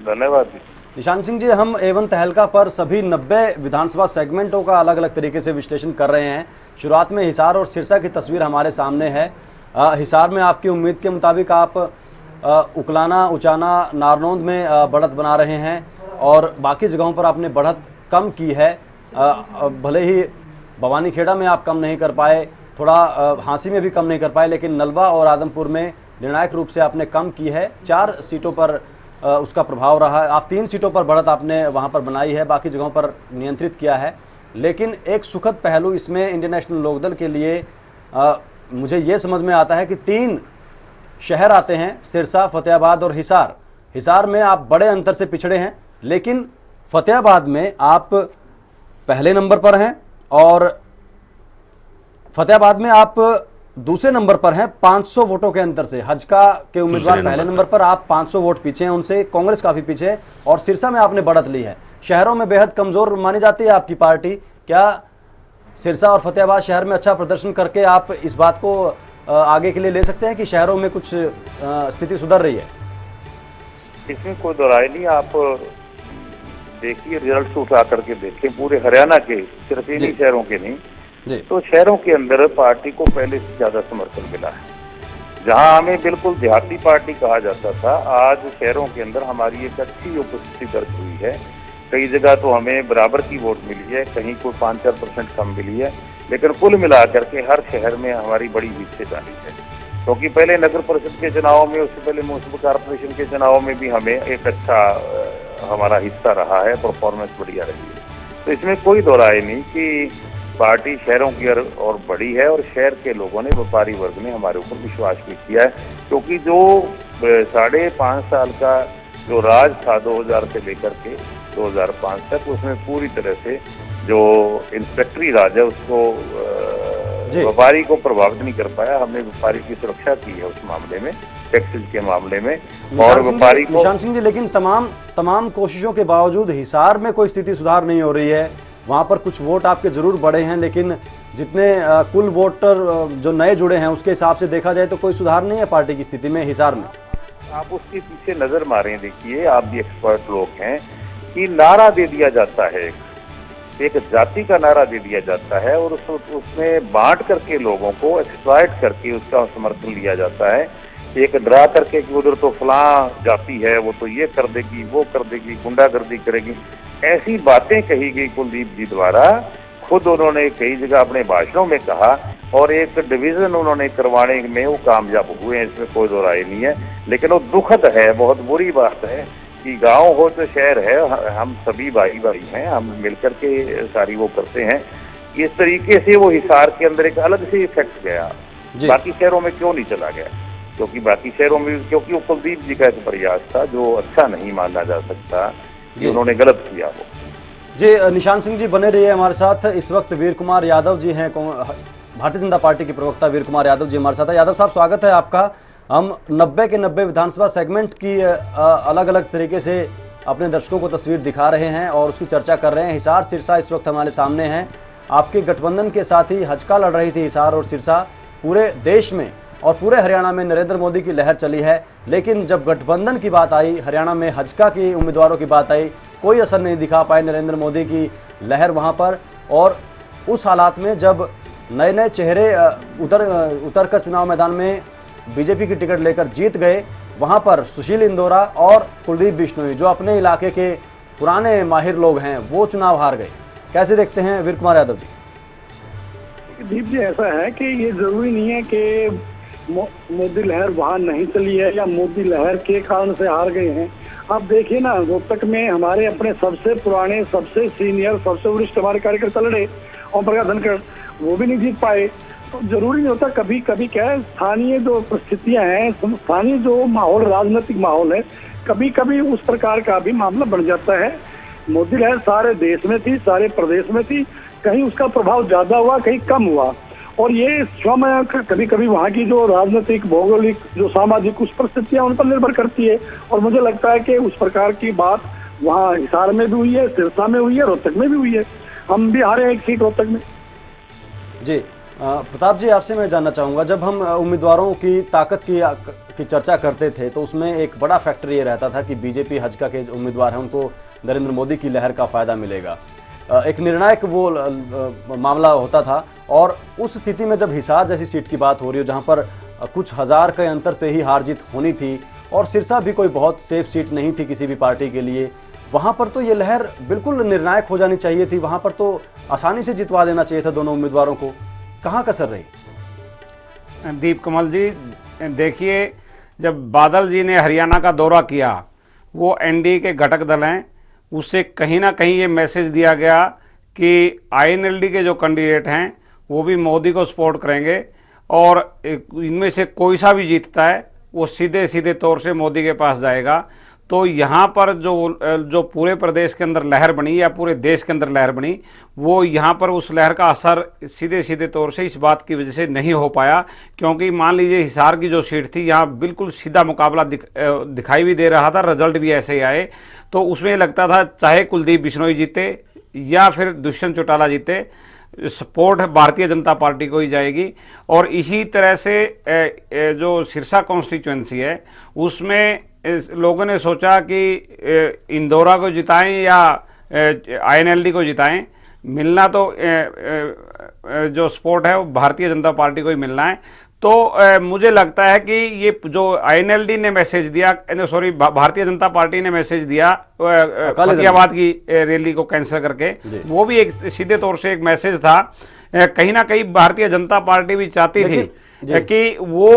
धन्यवाद जी। निशांत सिंह जी, हम एवन तहलका पर सभी 90 विधानसभा सेगमेंटों का अलग अलग तरीके से विश्लेषण कर रहे हैं। शुरुआत में हिसार और सिरसा की तस्वीर हमारे सामने है। हिसार में आपकी उम्मीद के मुताबिक आप उकलाना, उचाना, नारनौंद में बढ़त बना रहे हैं और बाकी जगहों पर आपने बढ़त कम की है। भले ही भवानी खेड़ा में आप कम नहीं कर पाए, थोड़ा हांसी में भी कम नहीं कर पाए, लेकिन नलवा और आदमपुर में निर्णायक रूप से आपने कम की है। 4 सीटों पर उसका प्रभाव रहा है। आप 3 सीटों पर बढ़त आपने वहां पर बनाई है, बाकी जगहों पर नियंत्रित किया है। लेकिन एक सुखद पहलू इसमें इंडियन नेशनल लोकदल के लिए मुझे यह समझ में आता है कि 3 शहर आते हैं, सिरसा, फतेहाबाद और हिसार। हिसार में आप बड़े अंतर से पिछड़े हैं, लेकिन फतेहाबाद में आप पहले नंबर पर हैं और फतेहाबाद में आप दूसरे नंबर पर हैं 500 वोटों के अंतर से। हजका के उम्मीदवार पहले नंबर पर, आप 500 वोट पीछे हैं उनसे, कांग्रेस काफी पीछे है और सिरसा में आपने बढ़त ली है। शहरों में बेहद कमजोर मानी जाती है आपकी पार्टी। क्या सिरसा और फतेहाबाद शहर में अच्छा प्रदर्शन करके आप इस बात को आगे के लिए ले सकते हैं कि शहरों में कुछ स्थिति सुधर रही है? इसमें कोई दोराय नहीं। आप देखिए, रिजल्ट उठा करके देखें पूरे हरियाणा के, सिर्फ इन्हीं शहरों के नहीं, तो शहरों के अंदर पार्टी को पहले से ज्यादा समर्थन मिला है। जहां हमें बिल्कुल देहाती पार्टी कहा जाता था, आज शहरों के अंदर हमारी एक अच्छी उपस्थिति दर्ज हुई है। कई जगह तो हमें बराबर की वोट मिली है, कहीं कोई 5-4% कम मिली है, लेकिन कुल मिलाकर के हर शहर में हमारी बड़ी हिस्सेदारी है। क्योंकि पहले नगर परिषद के चुनाव में, उससे पहले म्युनिसिपल कॉर्पोरेशन के चुनाव में भी हमें एक अच्छा हमारा हिस्सा रहा है, परफॉर्मेंस बढ़िया रही है। तो इसमें कोई दो राय नहीं कि पार्टी शहरों की ओर बढ़ी है और शहर के लोगों ने, व्यापारी वर्ग ने हमारे ऊपर विश्वास भी किया है। क्योंकि जो 5.5 साल का जो राज था 2000 से लेकर के 2005 तक, उसमें पूरी तरह से जो इंस्पेक्टरी राज है उसको व्यापारी को प्रभावित नहीं कर पाया। हमने व्यापारी की सुरक्षा की है उस मामले में, टैक्सेज के मामले में, और व्यापारी को। निशांत सिंह जी, लेकिन तमाम कोशिशों के बावजूद हिसार में कोई स्थिति सुधार नहीं हो रही है। वहां पर कुछ वोट आपके जरूर बढ़े हैं, लेकिन जितने कुल वोटर जो नए जुड़े हैं उसके हिसाब से देखा जाए तो कोई सुधार नहीं है पार्टी की स्थिति में हिसार में। आप उसके पीछे नजर मारें, देखिए, आप भी एक्सपर्ट लोग हैं, कि नारा दे दिया जाता है, एक जाति का नारा दे दिया जाता है और उसमें बांट करके लोगों को एक्सप्लॉइट करके उसका समर्थन लिया जाता है। एक डरा करके कि उधर तो फलां जाति है, वो तो ये कर देगी, वो कर देगी, गुंडागर्दी करेगी, ऐसी बातें कही गई कुलदीप जी द्वारा। खुद उन्होंने कई जगह अपने भाषणों में कहा और एक डिवीजन उन्होंने करवाने में वो कामयाब हुए हैं, इसमें कोई दो राय नहीं है। लेकिन वो दुखद है, बहुत बुरी बात है कि गांव हो तो शहर है, हम सभी भाई भाई हैं, हम मिलकर के सारी वो करते हैं। इस तरीके से वो हिसार के अंदर एक अलग से इफेक्ट गया, बाकी शहरों में क्यों नहीं चला गया? क्योंकि बाकी शहरों में, क्योंकि वो कुलदीप जी का एक प्रयास था जो अच्छा नहीं माना जा सकता कि उन्होंने गलत किया वो। जी निशान सिंह जी बने रहिए हमारे साथ। इस वक्त वीर कुमार यादव जी हैं, भारतीय जनता पार्टी के प्रवक्ता वीर कुमार यादव जी हमारे साथ है। यादव साहब स्वागत है आपका। हम 90 के 90 विधानसभा सेगमेंट की अलग अलग तरीके से अपने दर्शकों को तस्वीर दिखा रहे हैं और उसकी चर्चा कर रहे हैं। हिसार सिरसा इस वक्त हमारे सामने हैं। आपके गठबंधन के साथ ही हजका लड़ रही थी हिसार और सिरसा। पूरे देश में और पूरे हरियाणा में नरेंद्र मोदी की लहर चली है, लेकिन जब गठबंधन की बात आई, हरियाणा में हजका की उम्मीदवारों की बात आई, कोई असर नहीं दिखा पाए नरेंद्र मोदी की लहर वहां पर। और उस हालात में जब नए नए चेहरे उतर कर चुनाव मैदान में बीजेपी की टिकट लेकर जीत गए, वहां पर सुशील इंदौरा और कुलदीप बिश्नोई जो अपने इलाके के पुराने माहिर लोग हैं, वो चुनाव हार गए। कैसे देखते हैं वीर कुमार यादव जी? दीप जी, ऐसा है कि ये जरूरी नहीं है कि मोदी लहर वहां नहीं चली है या मोदी लहर के कारण से हार गए हैं। आप देखिए ना, रोहतक में हमारे अपने सबसे पुराने, सबसे सीनियर, सबसे वरिष्ठ हमारे कार्यकर्ता लड़े, ओम प्रकाश धनखड़, वो भी नहीं जीत पाए। तो जरूरी नहीं होता, कभी कभी क्या है, स्थानीय जो परिस्थितियां हैं, स्थानीय जो माहौल, राजनीतिक माहौल है, कभी कभी उस प्रकार का भी मामला बन जाता है। मोदी लहर सारे देश में थी, सारे प्रदेश में थी, कहीं उसका प्रभाव ज्यादा हुआ, कहीं कम हुआ। और ये स्वयं कभी कभी वहाँ की जो राजनीतिक, भौगोलिक, जो सामाजिक उस परिस्थितियां उन पर निर्भर करती है। और मुझे लगता है कि उस प्रकार की बात वहाँ हिसार में भी हुई है, सिरसा में हुई है, रोहतक में भी हुई है। हम भी हारे एक सीट रोहतक में। जी प्रताप जी, आपसे मैं जानना चाहूंगा, जब हम उम्मीदवारों की ताकत की चर्चा करते थे तो उसमें एक बड़ा फैक्टर ये रहता था कि बीजेपी हजका के उम्मीदवार हैं उनको नरेंद्र मोदी की लहर का फायदा मिलेगा। एक निर्णायक वो मामला होता था। और उस स्थिति में जब हिसार जैसी सीट की बात हो रही हो, जहां पर कुछ हजार के अंतर पे ही हार जीत होनी थी, और सिरसा भी कोई बहुत सेफ सीट नहीं थी किसी भी पार्टी के लिए, वहां पर तो ये लहर बिल्कुल निर्णायक हो जानी चाहिए थी। वहां पर तो आसानी से जितवा देना चाहिए था दोनों उम्मीदवारों को। कहां कसर रही? दीप कमल जी, देखिए, जब बादल जी ने हरियाणा का दौरा किया, वो एनडीए के घटक दल हैं, उससे कहीं ना कहीं ये मैसेज दिया गया कि आईएनएलडी के जो कैंडिडेट हैं वो भी मोदी को सपोर्ट करेंगे, और इनमें से कोई सा भी जीतता है वो सीधे सीधे तौर से मोदी के पास जाएगा। तो यहाँ पर जो पूरे प्रदेश के अंदर लहर बनी या पूरे देश के अंदर लहर बनी, वो यहाँ पर उस लहर का असर सीधे सीधे तौर से इस बात की वजह से नहीं हो पाया। क्योंकि मान लीजिए हिसार की जो सीट थी, यहाँ बिल्कुल सीधा मुकाबला दिखाई भी दे रहा था, रिजल्ट भी ऐसे ही आए। तो उसमें लगता था चाहे कुलदीप बिश्नोई जीते या फिर दुष्यंत चौटाला जीते, सपोर्ट भारतीय जनता पार्टी को ही जाएगी। और इसी तरह से जो सिरसा कॉन्स्टिट्यूएंसी है, उसमें लोगों ने सोचा कि इंदौरा को जिताएं या आईएनएलडी को जिताएं, मिलना तो जो सपोर्ट है वो भारतीय जनता पार्टी को ही मिलना है। तो मुझे लगता है कि ये जो आईएनएलडी ने मैसेज दिया, सॉरी भारतीय जनता पार्टी ने मैसेज दिया फतेहाबाद की रैली को कैंसिल करके, वो भी एक सीधे तौर से एक मैसेज था। कहीं ना कहीं भारतीय जनता पार्टी भी चाहती थी कि वो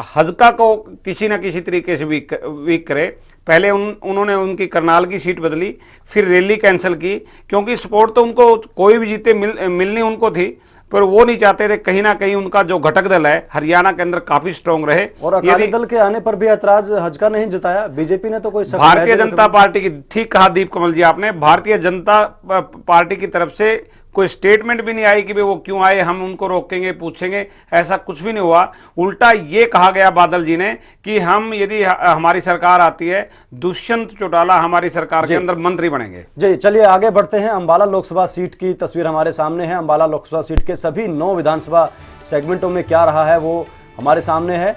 हजका को किसी न किसी तरीके से वीक करे। पहले उन्होंने उनकी करनाल की सीट बदली, फिर रैली कैंसिल की, क्योंकि सपोर्ट तो उनको कोई भी जीते मिलनी उनको थी, पर वो नहीं चाहते थे कहीं ना कहीं उनका जो घटक दल है हरियाणा के अंदर काफी स्ट्रांग रहे। और अकाली दल के आने पर भी ऐतराज हजका नहीं जताया बीजेपी ने, तो कोई भारतीय जनता पार्टी की, ठीक कहा दीप कमल जी आपने, भारतीय जनता पार्टी की तरफ से कोई स्टेटमेंट भी नहीं आई कि वो क्यों आए, हम उनको रोकेंगे, पूछेंगे, ऐसा कुछ भी नहीं हुआ। उल्टा ये कहा गया बादल जी ने कि हम, यदि हमारी सरकार आती है, दुष्यंत चौटाला हमारी सरकार के अंदर मंत्री बनेंगे। जी चलिए आगे बढ़ते हैं। अंबाला लोकसभा सीट की तस्वीर हमारे सामने है। अंबाला लोकसभा सीट के सभी 9 विधानसभा सेगमेंटों में क्या रहा है वो हमारे सामने है।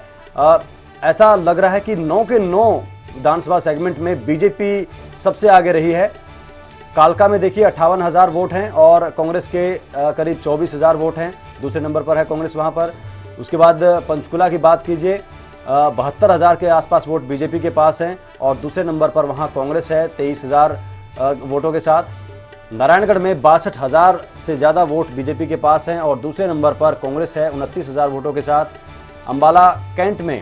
ऐसा लग रहा है कि 9 के 9 विधानसभा सेगमेंट में बीजेपी सबसे आगे रही है। कालका में देखिए 58,000 वोट हैं और कांग्रेस के करीब 24,000 वोट हैं। दूसरे नंबर पर है कांग्रेस वहां पर। उसके बाद पंचकुला की बात कीजिए, 72,000 के आसपास वोट बीजेपी के पास हैं और दूसरे नंबर पर वहां कांग्रेस है 23,000 वोटों के साथ। नारायणगढ़ में 62,000 से ज्यादा वोट बीजेपी के पास हैं और दूसरे नंबर पर कांग्रेस है 29,000 वोटों के साथ। अंबाला कैंट में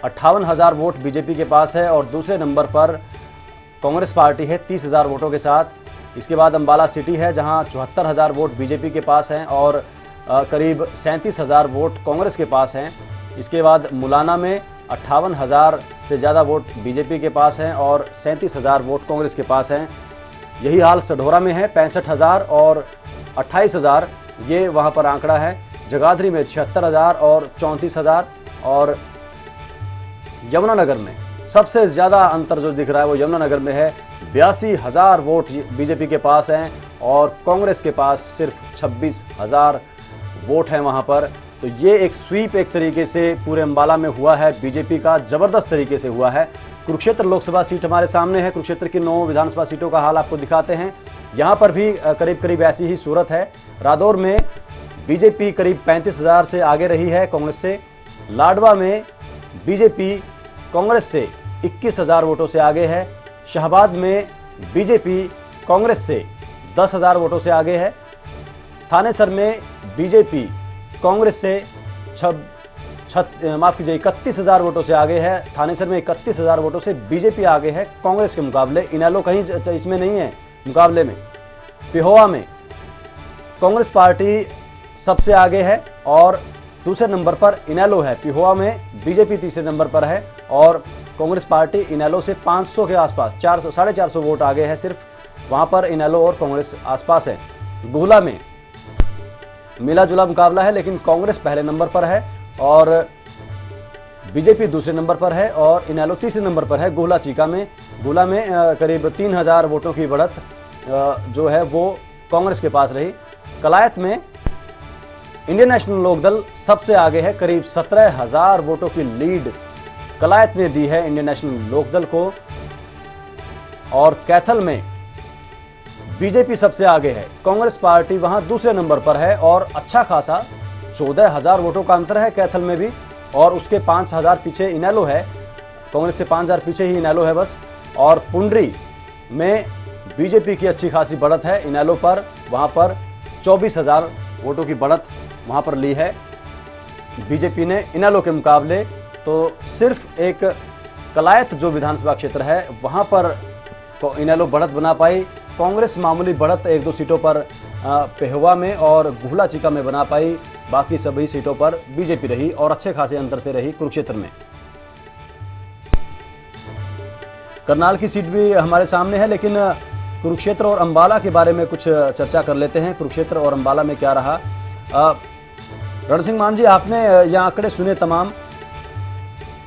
58,000 वोट बीजेपी के पास है और दूसरे नंबर पर कांग्रेस पार्टी है 30,000 वोटों के साथ। इसके बाद अंबाला सिटी है जहां 74,000 वोट बीजेपी के पास हैं और करीब 37,000 वोट कांग्रेस के पास हैं। इसके बाद मुलाना में 58,000 से ज़्यादा वोट बीजेपी के पास हैं और 37,000 वोट कांग्रेस के पास हैं। यही हाल सढौरा में है, 65,000 और 28,000 ये वहां पर आंकड़ा है। जगाधरी में 76,000 और 34,000 और यमुनानगर में सबसे ज्यादा अंतर जो दिख रहा है वो यमुनानगर में है। 82,000 वोट बीजेपी के पास हैं और कांग्रेस के पास सिर्फ 26,000 वोट हैं वहां पर। तो ये एक स्वीप एक तरीके से पूरे अंबाला में हुआ है, बीजेपी का जबरदस्त तरीके से हुआ है। कुरुक्षेत्र लोकसभा सीट हमारे सामने है। कुरुक्षेत्र की 9 विधानसभा सीटों का हाल आपको दिखाते हैं। यहां पर भी करीब करीब ऐसी ही सूरत है। रादौर में बीजेपी करीब 35,000 से आगे रही है कांग्रेस से। लाडवा में बीजेपी कांग्रेस से 21,000 वोटों से आगे है। शाहबाद में बीजेपी कांग्रेस से 10,000 वोटों से आगे है। थानेसर में बीजेपी कांग्रेस से 31,000 वोटों से आगे है। थानेसर में 31,000 वोटों से बीजेपी आगे है कांग्रेस के मुकाबले। इनेलो कहीं इसमें नहीं है मुकाबले में। पिहोवा में कांग्रेस पार्टी सबसे आगे है और दूसरे नंबर पर इनेलो है। पिहोवा में बीजेपी तीसरे नंबर पर है और कांग्रेस पार्टी इनेलो से 500 के आसपास 450 वोट आगे है। सिर्फ वहां पर इनेलो और कांग्रेस आसपास है। गुहला में मिला जुला मुकाबला है लेकिन कांग्रेस पहले नंबर पर है और बीजेपी दूसरे नंबर पर है और इनेलो तीसरे नंबर पर है। गुहला चीका में करीब 3,000 वोटों की बढ़त जो है वो कांग्रेस के पास रही। कलायत में इंडियन नेशनल लोकदल सबसे आगे है। करीब 17,000 वोटों की लीड कलायत ने दी है इंडियन नेशनल लोकदल को। और कैथल में बीजेपी सबसे आगे है, कांग्रेस पार्टी वहां दूसरे नंबर पर है और अच्छा खासा 14,000 वोटों का अंतर है कैथल में भी। और उसके 5,000 पीछे इनेलो है, कांग्रेस से 5,000 पीछे ही इनेलो है बस। और पुंडरी में बीजेपी की अच्छी खासी बढ़त है इनेलो पर, वहां पर 24,000 वोटों की बढ़त वहां पर ली है बीजेपी ने इनेलो के मुकाबले। तो सिर्फ एक कलायत जो विधानसभा क्षेत्र है वहां पर इनेलो बढ़त बना पाई। कांग्रेस मामूली बढ़त 1-2 सीटों पर पेहवा में और गुहला चीका में बना पाई। बाकी सभी सीटों पर बीजेपी रही और अच्छे खासे अंतर से रही कुरुक्षेत्र में। करनाल की सीट भी हमारे सामने है लेकिन कुरुक्षेत्र और अंबाला के बारे में कुछ चर्चा कर लेते हैं। कुरुक्षेत्र और अंबाला में क्या रहा। रण सिंह मान जी, आपने ये आंकड़े सुने तमाम।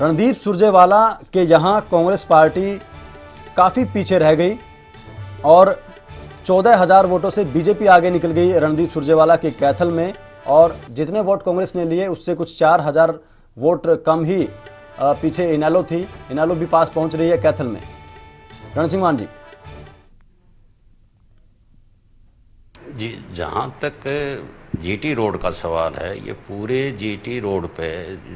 रणदीप सुरजेवाला के यहां कांग्रेस पार्टी काफी पीछे रह गई और 14,000 वोटों से बीजेपी आगे निकल गई रणदीप सुरजेवाला के कैथल में। और जितने वोट कांग्रेस ने लिए उससे कुछ 4,000 वोट कम ही पीछे इनेलो थी। इनेलो भी पास पहुंच रही है कैथल में। रण सिंह मान जी जी, जहां तक जीटी रोड का सवाल है, ये पूरे जीटी रोड पे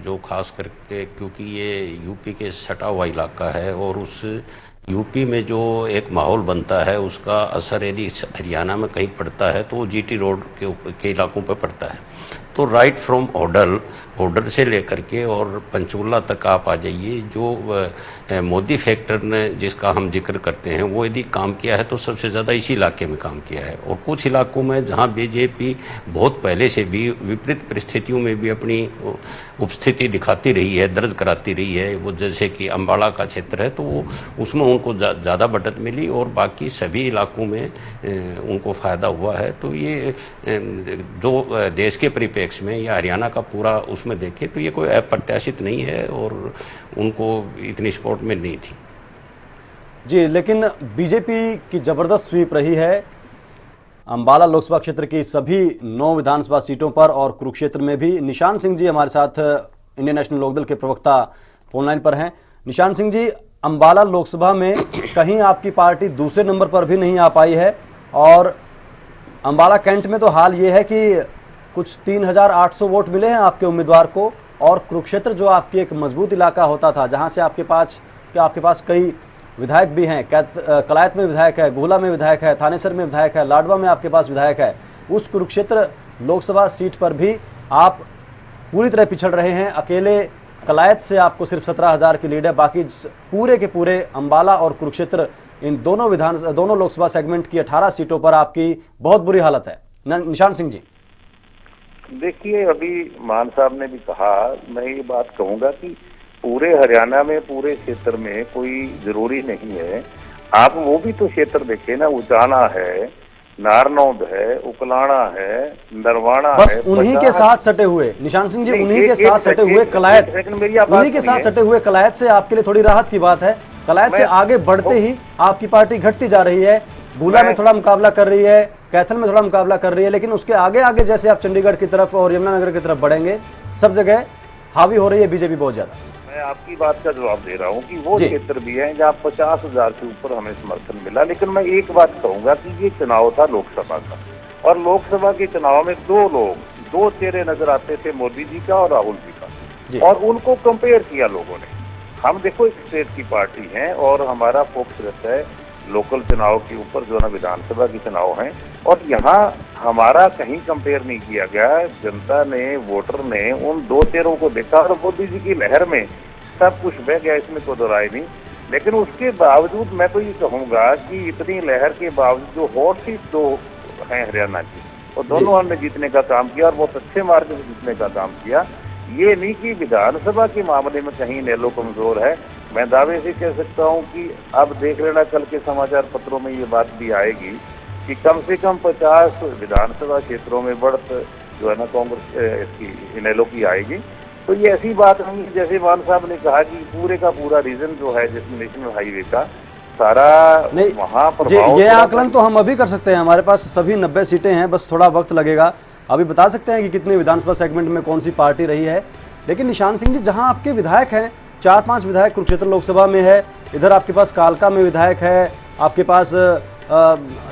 जो खास करके क्योंकि ये यूपी के सटा हुआ इलाका है और उस यूपी में जो एक माहौल बनता है उसका असर यदि हरियाणा में कहीं पड़ता है तो वो जीटी रोड के इलाकों पर पड़ता है। तो राइट फ्रॉम ऑर्डर से लेकर के और पंचकुला तक आप आ जाइए, जो मोदी फैक्टर ने जिसका हम जिक्र करते हैं वो यदि काम किया है तो सबसे ज़्यादा इसी इलाके में काम किया है। और कुछ इलाकों में जहां बीजेपी बहुत पहले से भी विपरीत परिस्थितियों में भी अपनी उपस्थिति दिखाती रही है, दर्ज कराती रही है, वो जैसे कि अंबाला का क्षेत्र है तो उसमें उनको ज़्यादा बढ़त मिली और बाकी सभी इलाकों में उनको फ़ायदा हुआ है। तो ये जो देश के परिप्रेक्ष्य में या हरियाणा का पूरा उसमें देखें तो ये कोई अप्रत्याशित नहीं है और उनको इतनी सपोर्ट में नहीं थी जी। लेकिन बीजेपी की जबरदस्त स्वीप रही है अंबाला लोकसभा क्षेत्र की सभी 9 विधानसभा सीटों पर और कुरुक्षेत्र में भी। निशान सिंह जी हमारे साथ इंडियन नेशनल लोकदल के प्रवक्ता फोन लाइन पर हैं। निशान सिंह जी, अंबाला लोकसभा में कहीं आपकी पार्टी दूसरे नंबर पर भी नहीं आ पाई है और अंबाला कैंट में तो हाल ये है कि कुछ 3,800 वोट मिले हैं आपके उम्मीदवार को। और कुरुक्षेत्र जो आपकी एक मजबूत इलाका होता था जहां से आपके पास कई विधायक भी हैं, कलायत में विधायक है, गुहला में विधायक है, थानेसर में विधायक है, लाडवा में आपके पास विधायक है, उस कुरुक्षेत्र लोकसभा सीट पर भी आप पूरी तरह पिछड़ रहे हैं। अकेले कलायत से आपको सिर्फ 17,000 की लीड है, बाकी पूरे के पूरे अंबाला और कुरुक्षेत्र इन दोनों लोकसभा सेगमेंट की 18 सीटों पर आपकी बहुत बुरी हालत है। निशान सिंह जी, देखिए अभी मान साहब ने भी कहा, मैं ये बात कहूंगा कि पूरे हरियाणा में पूरे क्षेत्र में कोई जरूरी नहीं है, आप वो भी तो क्षेत्र देखिए ना, उचाना है, नारनौंद है, उकलाना है, नरवाना है, उन्हीं के साथ सटे हुए निशान सिंह जी, उन्हीं के साथ सटे हुए कलायत, उन्हीं के साथ सटे हुए कलायत से आपके लिए थोड़ी राहत की बात है। कलायत से आगे बढ़ते ही आपकी पार्टी घटती जा रही है, भूला में थोड़ा मुकाबला कर रही है, कैथल में थोड़ा मुकाबला कर रही है, लेकिन उसके आगे आगे जैसे आप चंडीगढ़ की तरफ और यमुनानगर की तरफ बढ़ेंगे, सब जगह हावी हो रही है बीजेपी बहुत ज्यादा। मैं आपकी बात का जवाब दे रहा हूँ कि वो क्षेत्र भी है जहाँ 50,000 से ऊपर हमें समर्थन मिला, लेकिन मैं एक बात कहूंगा कि ये चुनाव था लोकसभा का, और लोकसभा के चुनाव में दो चेहरे नजर आते थे, मोदी जी का और राहुल जी का, और उनको कंपेयर किया लोगों ने। हम देखो एक स्टेट की पार्टी है और हमारा फोकस रहता है लोकल चुनाव के ऊपर, जो ना विधानसभा के चुनाव हैं, और यहाँ हमारा कहीं कंपेयर नहीं किया गया। जनता ने, वोटर ने उन दो चेहरों को देखा और मोदी जी की लहर में सब कुछ बह गया, इसमें कोई दोहराई नहीं। लेकिन उसके बावजूद मैं तो ये कहूंगा कि इतनी लहर के बावजूद जो हॉट सीट दो हैं हरियाणा की, और दोनों हमने जीतने का काम किया और बहुत अच्छे मार्ग से जीतने का काम किया। ये नहीं कि विधानसभा के मामले में कहीं इनेलो कमजोर है। मैं दावे से कह सकता हूं कि अब देख लेना, कल के समाचार पत्रों में ये बात भी आएगी कि कम से कम 50 विधानसभा क्षेत्रों में बढ़त जो है ना कांग्रेस इसकी इनेलो की आएगी। तो ये ऐसी बात नहीं, जैसे मान साहब ने कहा कि पूरे का पूरा रीजन जो है जिस नेशनल हाईवे का सारा वहाँ पर ये आकलन तो हम अभी कर सकते हैं, हमारे पास सभी 90 सीटें हैं, बस थोड़ा वक्त लगेगा। अभी बता सकते हैं कि कितनी विधानसभा सेगमेंट में कौन सी पार्टी रही है। लेकिन निशान सिंह जी, जहां आपके विधायक हैं, 4-5 विधायक कुरुक्षेत्र लोकसभा में है, इधर आपके पास कालका में विधायक है, आपके पास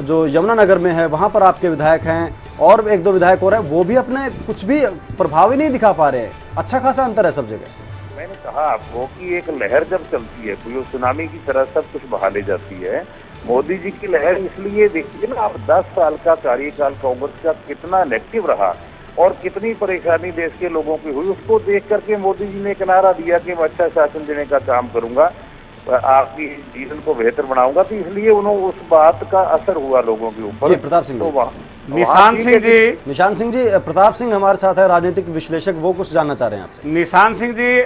जो यमुनानगर में है वहां पर आपके विधायक हैं, और 1-2 विधायक और हैं, वो भी अपने कुछ भी प्रभाव ही नहीं दिखा पा रहे हैं। अच्छा खासा अंतर है सब जगह। मैंने कहा आपको कि एक लहर जब चलती है, कोई सुनामी की तरह सब कुछ बहा ले जाती है। मोदी जी की लहर इसलिए देखिए ना, आप 10 साल का कार्यकाल कांग्रेस का कितना नेगेटिव रहा और कितनी परेशानी देश के लोगों की हुई, उसको देख करके मोदी जी ने एक नारा दिया कि मैं अच्छा शासन देने का काम करूंगा, आपकी जीवन को बेहतर बनाऊंगा। तो इसलिए उन्होंने उस बात का असर हुआ लोगों के ऊपर। प्रताप सिंह तो निशान सिंह जी, प्रताप सिंह हमारे साथ है, राजनीतिक विश्लेषक, वो कुछ जानना चाह रहे हैं आपसे। निशान सिंह जी,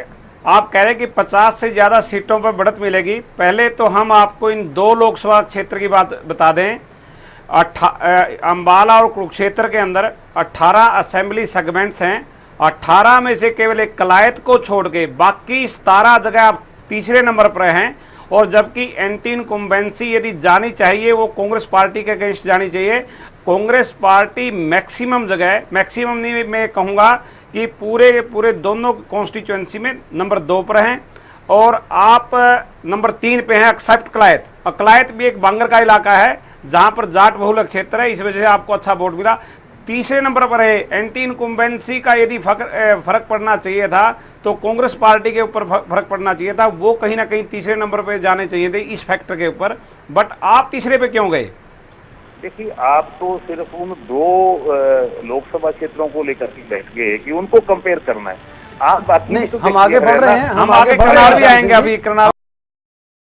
आप कह रहे हैं कि 50 से ज्यादा सीटों पर बढ़त मिलेगी। पहले तो हम आपको इन 2 लोकसभा क्षेत्र की बात बता दें। अंबाला और कुरुक्षेत्र के अंदर 18 असेंबली सेगमेंट्स हैं। 18 में से केवल एक कलायत को छोड़ के बाकी 17 जगह आप तीसरे नंबर पर हैं, और जबकि एंटी इनकम्बेंसी यदि जानी चाहिए वो कांग्रेस पार्टी के अगेंस्ट जानी चाहिए। कांग्रेस पार्टी मैक्सिमम जगह, मैक्सिमम नहीं मैं कहूंगा कि पूरे दोनों कॉन्स्टिट्यूएंसी में नंबर 2 पर हैं, और आप नंबर 3 पे हैं एक्सेप्ट कलायत। और कलायत भी एक बांगर का इलाका है जहां पर जाट बहुल क्षेत्र है, इस वजह से आपको अच्छा वोट मिला। तीसरे नंबर पर है। एंटी इनकम्बेंसी का यदि फर्क पड़ना चाहिए था तो कांग्रेस पार्टी के ऊपर फर्क पड़ना चाहिए था, वो कहीं ना कहीं तीसरे नंबर पे जाने चाहिए थे इस फैक्टर के ऊपर। बट आप तीसरे पे क्यों गए? देखिए, आप तो सिर्फ उन 2 लोकसभा क्षेत्रों को लेकर के बैठ गए कि उनको कंपेयर करना है। आप बाकी नहीं, हम आगे बढ़ रहे हैं, हम आगे करनाल भी आएंगे अभी। करनाल